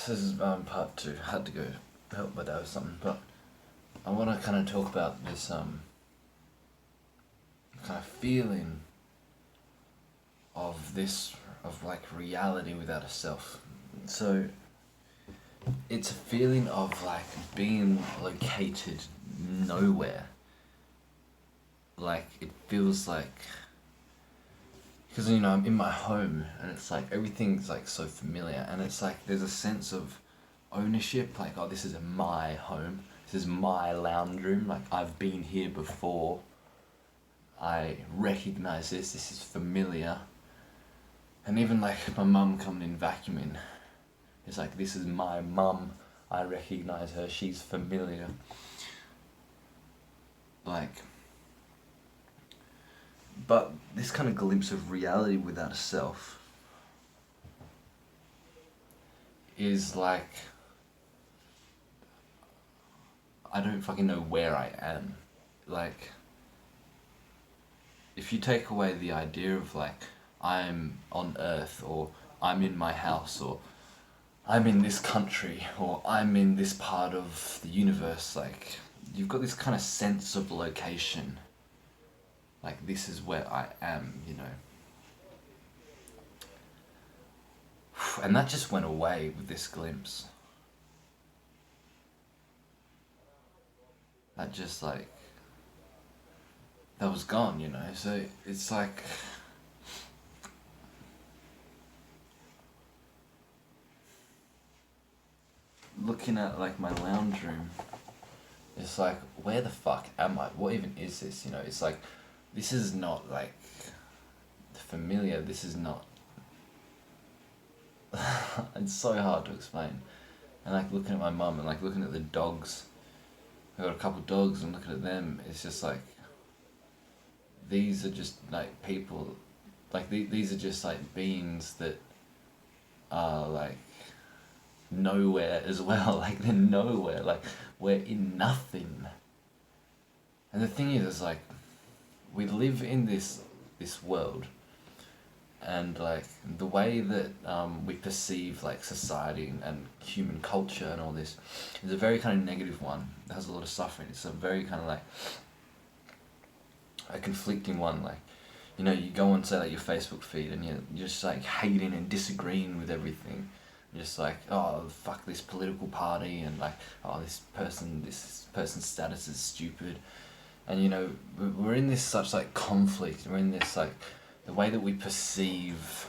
this is part two. I had to go help my dad with something, but I want to kind of talk about this kind of feeling of this, of like reality without a self. So it's a feeling of like being located nowhere. Like it feels like, because I'm in my home and it's like everything's like so familiar, and it's like there's a sense of ownership, like, oh, this is my home, this is my lounge room, like I've been here before, I recognize this is familiar. And even like my mum coming in vacuuming, it's like, this is my mum, I recognize her, she's familiar. Like, but this kind of glimpse of reality without a self is like, I don't fucking know where I am. Like, if you take away the idea of like, I'm on Earth, or I'm in my house, or I'm in this country, or I'm in this part of the universe, like, you've got this kind of sense of location. Like, this is where I am, And that just went away with this glimpse. That just like, that was gone, So it's like, looking at like my lounge room, it's like, where the fuck am I? What even is this? It's like, this is not like familiar. This is not. It's so hard to explain. And like looking at my mum and like looking at the dogs. I got a couple of dogs and looking at them. It's just like, these are just like people. Like these are just like beings that are like nowhere as well. Like they're nowhere. Like we're in nothing. And the thing is like, we live in this world, and like the way that we perceive like society and human culture and all this is a very kind of negative one. It has a lot of suffering. It's a very kind of like a conflicting one. Like, you go on, say, like your Facebook feed, and you're just like hating and disagreeing with everything. You're just like, oh, fuck this political party, and like, oh, this person's status is stupid. And we're in this such like conflict. We're in this like, the way that we perceive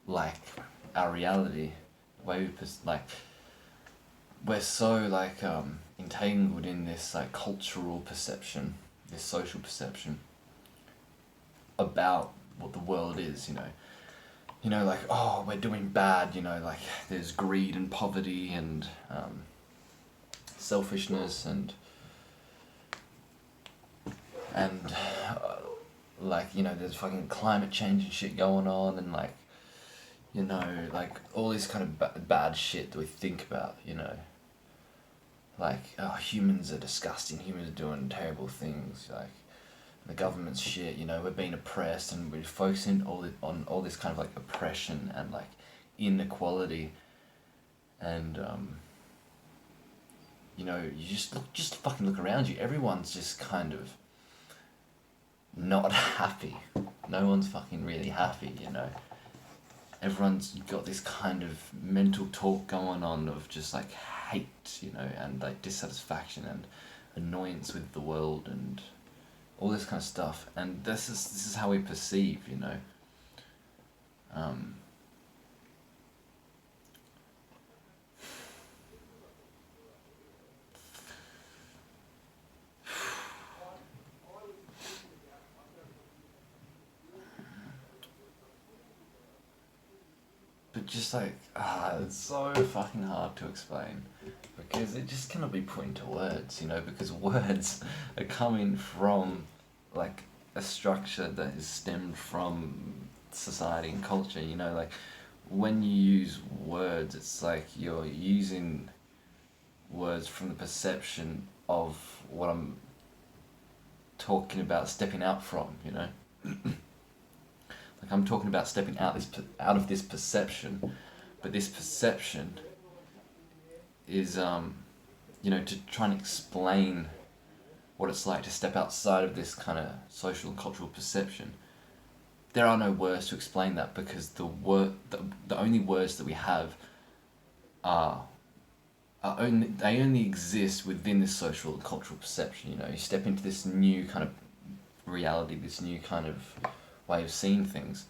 like our reality, the way like, we're so like entangled in this like cultural perception, this social perception about what the world is. Like, oh, we're doing bad. Like there's greed and poverty and selfishness and like, there's fucking climate change and shit going on, and like, like all this kind of bad shit that we think about, like, oh, humans are disgusting, humans are doing terrible things, like the government's shit, we're being oppressed, and we're focusing on all this kind of like oppression and like inequality, and you just fucking look around you, everyone's just kind of not happy. No one's fucking really happy, Everyone's got this kind of mental talk going on of just like hate, and like dissatisfaction and annoyance with the world and all this kind of stuff. And this is how we perceive, But just like, it's so fucking hard to explain, because it just cannot be put into words, because words are coming from like a structure that is stemmed from society and culture, like when you use words, it's like you're using words from the perception of what I'm talking about stepping out from, Like I'm talking about stepping out of this perception, But this perception is, to try and explain what it's like to step outside of this kind of social and cultural perception. There are no words to explain that, because the only words that we have are they only exist within this social and cultural perception. You step into this new kind of reality, this new kind of way of seeing things.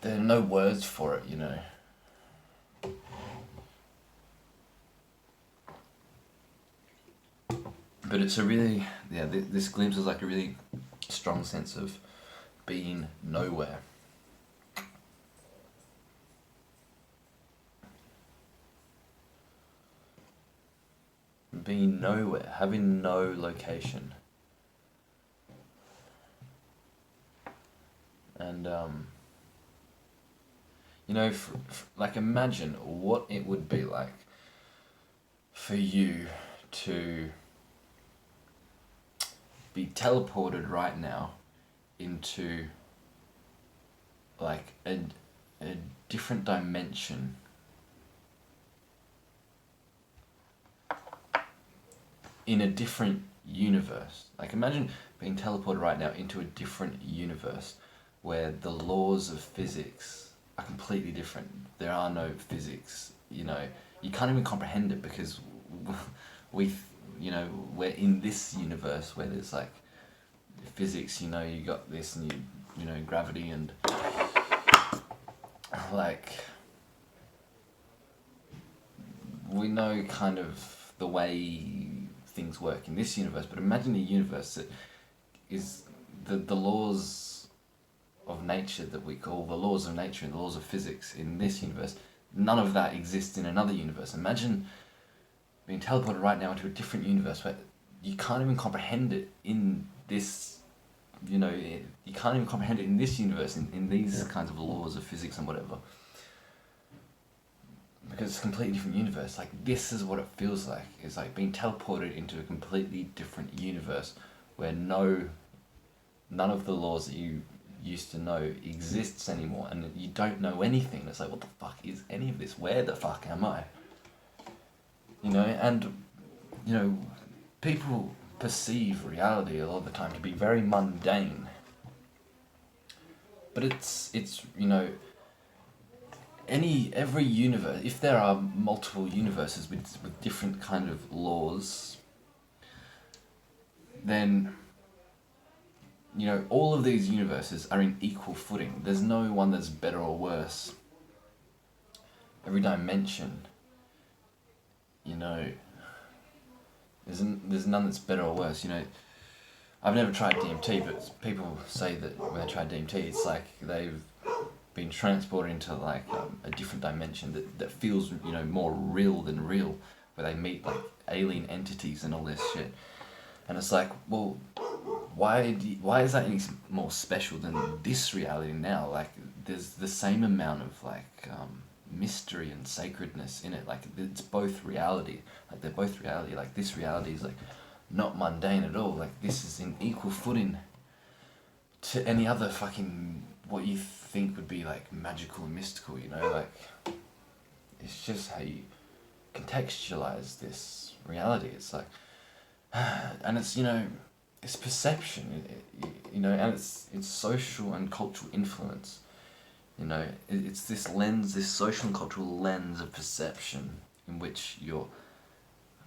There are no words for it, But it's a really, this glimpse is like a really strong sense of being nowhere. Being nowhere, having no location. And, like, imagine what it would be like for you to be teleported right now into, like, a different dimension. In a different universe. Like, imagine being teleported right now into a different universe where the laws of physics are completely different. There are no physics, you can't even comprehend it, because we're in this universe where there's like physics, you got this, and gravity, and like, we know kind of the way things work in this universe. But imagine a universe that is the laws of nature that we call the laws of nature and the laws of physics in this universe. None of that exists in another universe. Imagine being teleported right now into a different universe where you can't even comprehend it in this, you can't even comprehend it in this universe, in these kinds of laws of physics and whatever. Because it's a completely different universe. Like, this is what it feels like. It's like being teleported into a completely different universe where none of the laws that you used to know exists anymore, and you don't know anything. It's like, what the fuck is any of this? Where the fuck am I? And people perceive reality a lot of the time to be very mundane. But it's every universe, if there are multiple universes with different kind of laws, then all of these universes are in equal footing. There's no one that's better or worse. Every dimension, there's none that's better or worse. I've never tried DMT, but people say that when they try DMT, it's like they've been transported into like a different dimension that feels more real than real, where they meet like alien entities and all this shit. And it's like, well, why is that any more special than this reality now? Like, there's the same amount of like mystery and sacredness in it. Like, it's both reality. Like, they're both reality. Like, this reality is like not mundane at all. Like, this is in equal footing to any other fucking what you think would be like magical and mystical. Like, it's just how you contextualize this reality. It's like, and it's it's perception, and it's social and cultural influence. It's this lens, this social and cultural lens of perception in which you're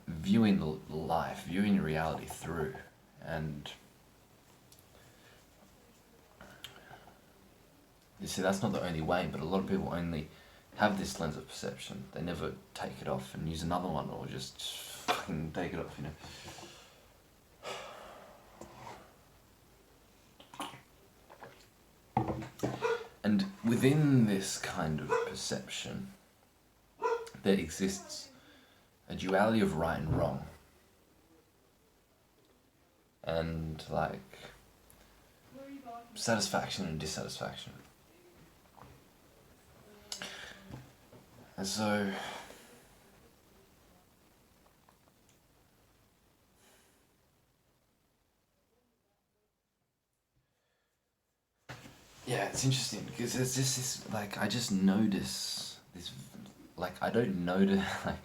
viewing life, viewing reality through. And you see, that's not the only way, but a lot of people only have this lens of perception. They never take it off and use another one, or just fucking take it off, And within this kind of perception, there exists a duality of right and wrong. And like satisfaction and dissatisfaction. And so yeah, it's interesting because there's just this, like, I just notice this like I don't notice, like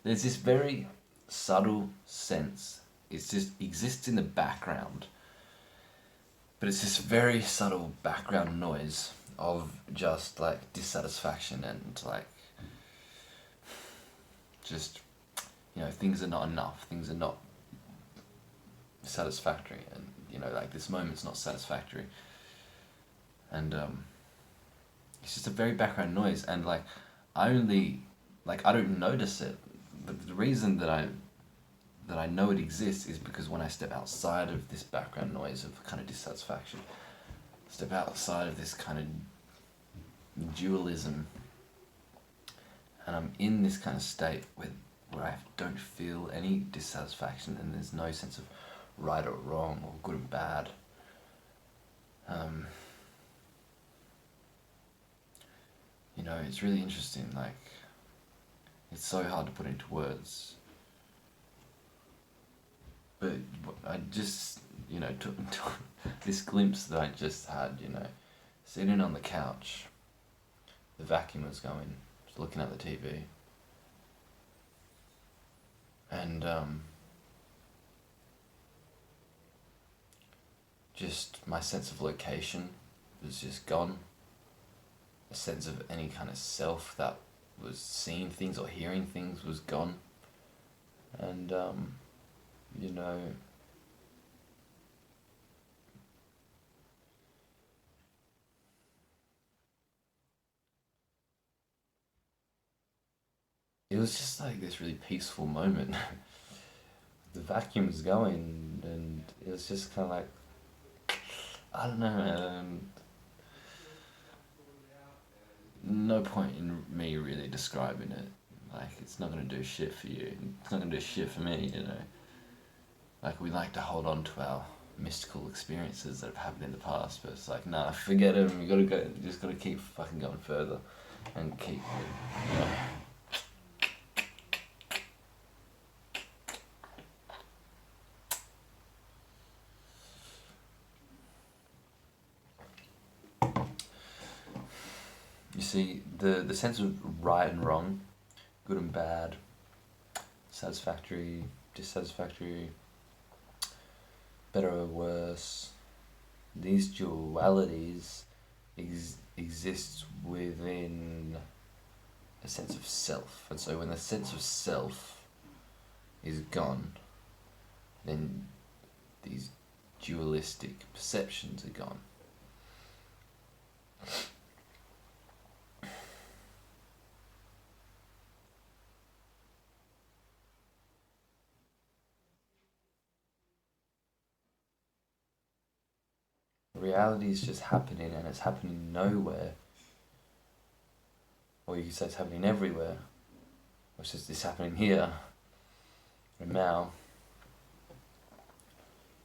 there's this very subtle sense. It just exists in the background, but it's this very subtle background noise of just like dissatisfaction and like just, you know, things are not enough, things are not satisfactory, and you know, like this moment's not satisfactory, and it's just a very background noise, and like I only, like I don't notice it. The reason that I know it exists is because when I step outside of this background noise of kind of dissatisfaction, step outside of this kind of dualism, and I'm in this kind of state where I don't feel any dissatisfaction, and there's no sense of right or wrong or good and bad. You know, it's really interesting, like, it's so hard to put into words. But I just, you know, took this glimpse that I just had, you know, sitting on the couch, the vacuum was going, just looking at the TV, and just my sense of location was just gone. A sense of any kind of self that was seeing things or hearing things was gone. And, you know, it was just like this really peaceful moment. The vacuum was going, and it was just kind of like, I don't know, no point in me really describing it. Like, it's not gonna do shit for you. It's not gonna do shit for me, you know. Like, we like to hold on to our mystical experiences that have happened in the past, but it's like, nah, forget them. You gotta go. You just gotta keep fucking going further, and keep, you know. You see, the sense of right and wrong, good and bad, satisfactory, dissatisfactory, better or worse, these dualities exist within a sense of self. And so when the sense of self is gone, then these dualistic perceptions are gone. Reality is just happening, and it's happening nowhere. Or you could say it's happening everywhere. Or it's just, it's happening here and now.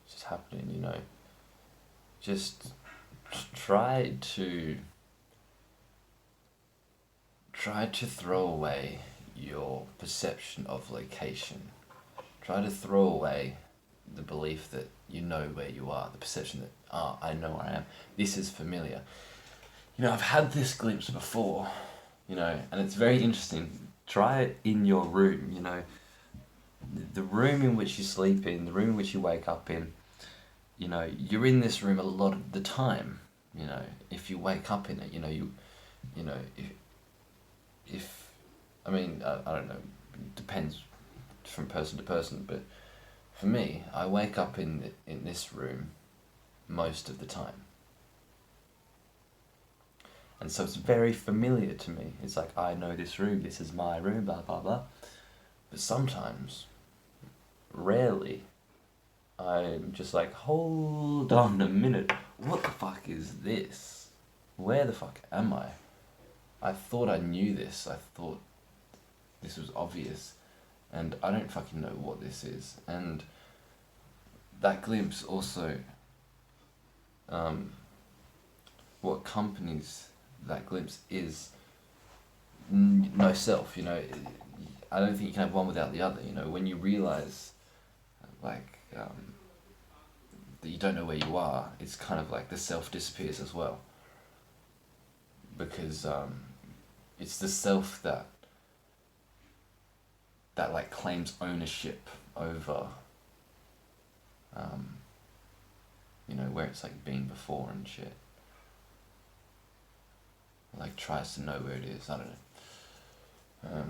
It's just happening, you know. Just try to throw away your perception of location. Try to throw away the belief that you know where you are, the perception that, I know where I am, this is familiar. You know, I've had this glimpse before, you know, and it's very interesting. Try it in your room, you know, the room in which you sleep in, the room in which you wake up in, you know, you're in this room a lot of the time, you know, if you wake up in it, you know, you know, if I mean, I don't know, it depends from person to person, but for me, I wake up in this room most of the time. And so it's very familiar to me. It's like, I know this room, this is my room, blah, blah, blah. But sometimes, rarely, I'm just like, hold on a minute, what the fuck is this? Where the fuck am I? I thought I knew this, I thought this was obvious, and I don't fucking know what this is. And that glimpse also, what accompanies that glimpse is no self, you know. I don't think you can have one without the other, you know. When you realize, like, that you don't know where you are, it's kind of like the self disappears as well. Because it's the self that that like claims ownership over, where it's like been before and shit. Like tries to know where it is. I don't know.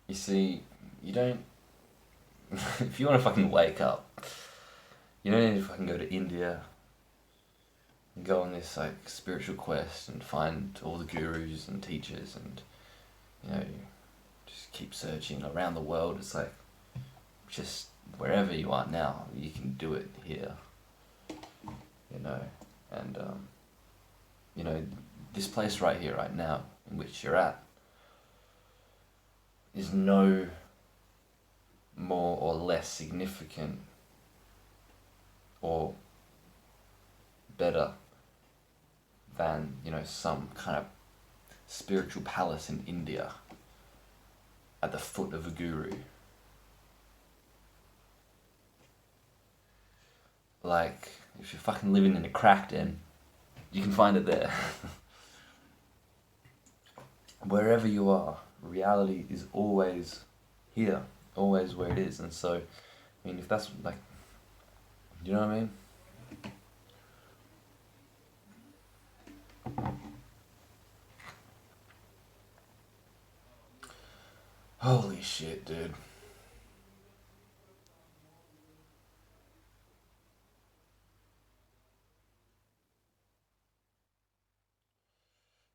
You see, you don't. If you want to fucking wake up, you don't need to fucking go to India and go on this like spiritual quest and find all the gurus and teachers and just keep searching around the world. It's like just wherever you are now, you can do it here. And this place right here, right now, in which you're at, is no more or less significant or better than, some kind of spiritual palace in India at the foot of a guru. Like, if you're fucking living in a crack den, you can find it there. Wherever you are, reality is always here, always where it is. And so, I mean, if that's like, you know what I mean? Holy shit, dude.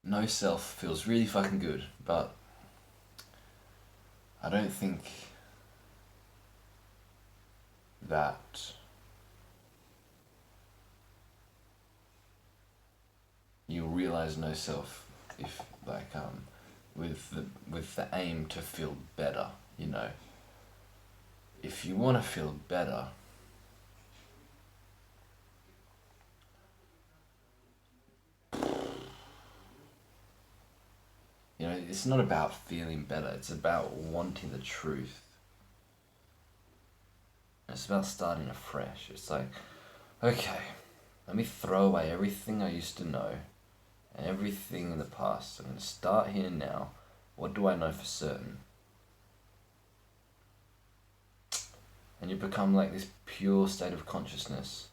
No self feels really fucking good, but I don't think that you'll realize no self if with the aim to feel better, If you want to feel better, it's not about feeling better, it's about wanting the truth. It's about starting afresh. It's like, okay, let me throw away everything I used to know and everything in the past. I'm going to start here now. What do I know for certain? And you become like this pure state of consciousness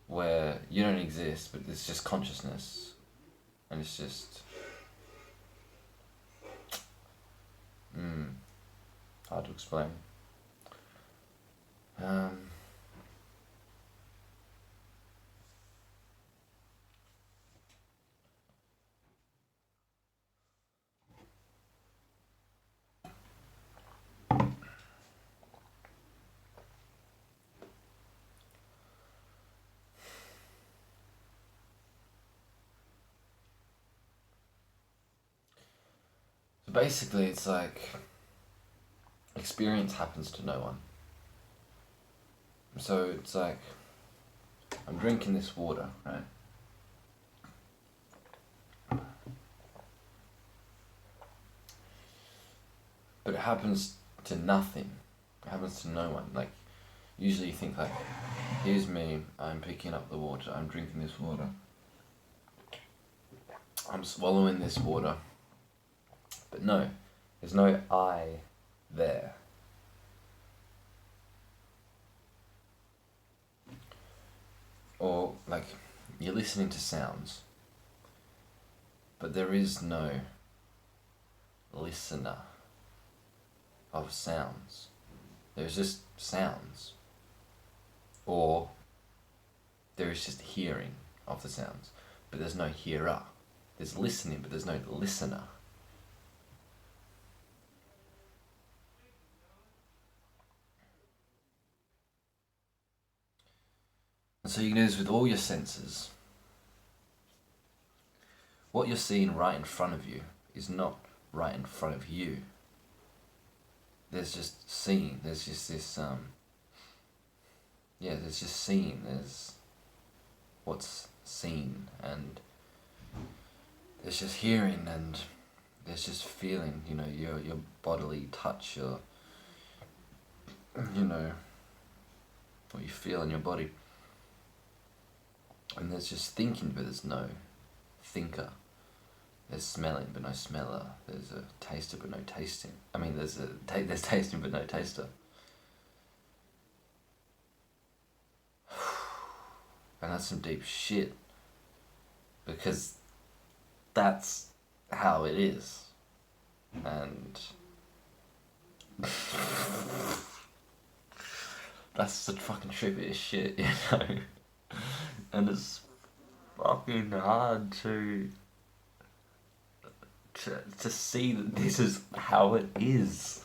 where you don't exist, but it's just consciousness. And it's just hard to explain. So basically, it's like experience happens to no one. So it's like I'm drinking this water, right? But it happens to nothing. It happens to no one. Like, usually you think like, here's me, I'm picking up the water, I'm drinking this water. I'm swallowing this water. But no, there's no I there. Or, like, you're listening to sounds, but there is no listener of sounds. There's just sounds. Or there is just hearing of the sounds, but there's no hearer. There's listening, but there's no listener. And so you can do this with all your senses. What you're seeing right in front of you is not right in front of you. There's just seeing, there's just this, there's just seeing, there's what's seen, and there's just hearing, and there's just feeling, your bodily touch, your, what you feel in your body. And there's just thinking, but there's no thinker. There's smelling but no smeller. There's a taster but no tasting. I mean, there's tasting but no taster. And that's some deep shit. Because that's how it is. And that's such fucking trippy as shit, you know? And it's fucking hard to see that this is how it is.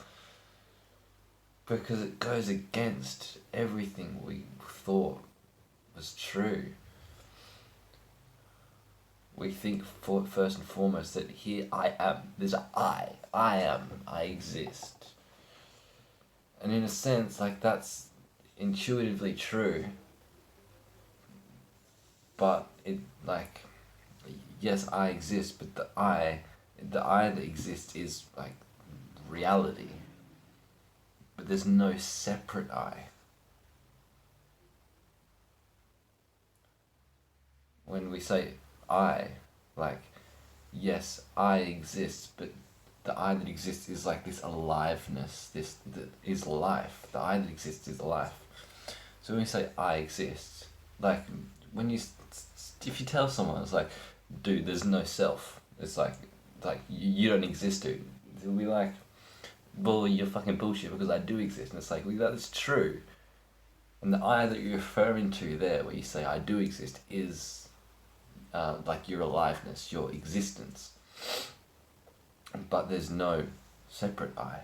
Because it goes against everything we thought was true. We think first and foremost that here I am, there's a I am, I exist. And in a sense, like, that's intuitively true. But it, like, yes, I exist, but the I that exists is, like, reality. But there's no separate I. When we say I, like, yes, I exist, but the I that exists is like this aliveness, this that is life. The I that exists is life. So when we say I exist, like, when you, if you tell someone, it's like, dude, there's no self. It's like you don't exist, dude. They'll be like, well, you're fucking bullshit because I do exist. And it's like, well, that's true. And the I that you're referring to there, where you say I do exist, is like your aliveness, your existence. But there's no separate I.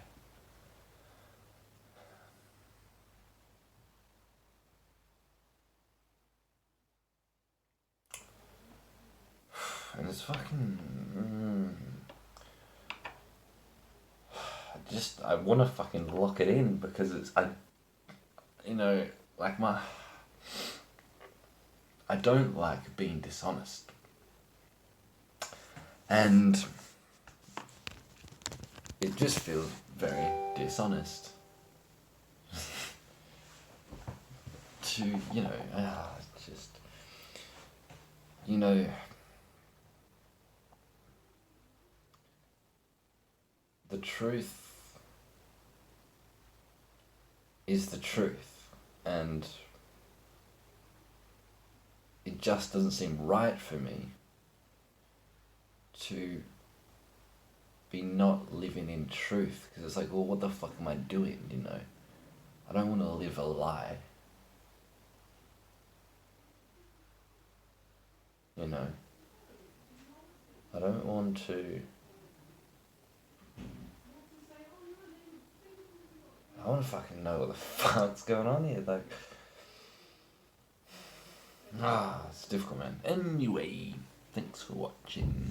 And it's fucking... I want to fucking lock it in because it's... you know, like I don't like being dishonest. And it just feels very dishonest. To, you know, just... You know... The truth is the truth, and it just doesn't seem right for me to be not living in truth, because it's like, well, what the fuck am I doing, you know? I don't want to live a lie, you know? I don't want to... I want to fucking know what the fuck's going on here, like... it's difficult, man. Anyway, thanks for watching.